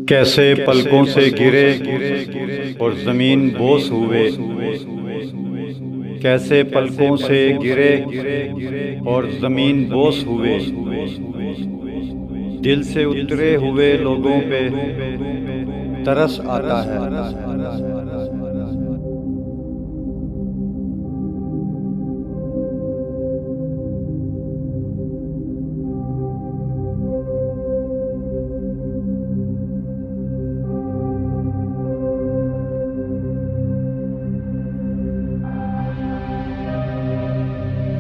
कैसे पलकों से गिरे और ज़मीन बोस हुए, कैसे पलकों से गिरे और ज़मीन बोस हुए। दिल से उतरे हुए लोगों पे तरस आता है,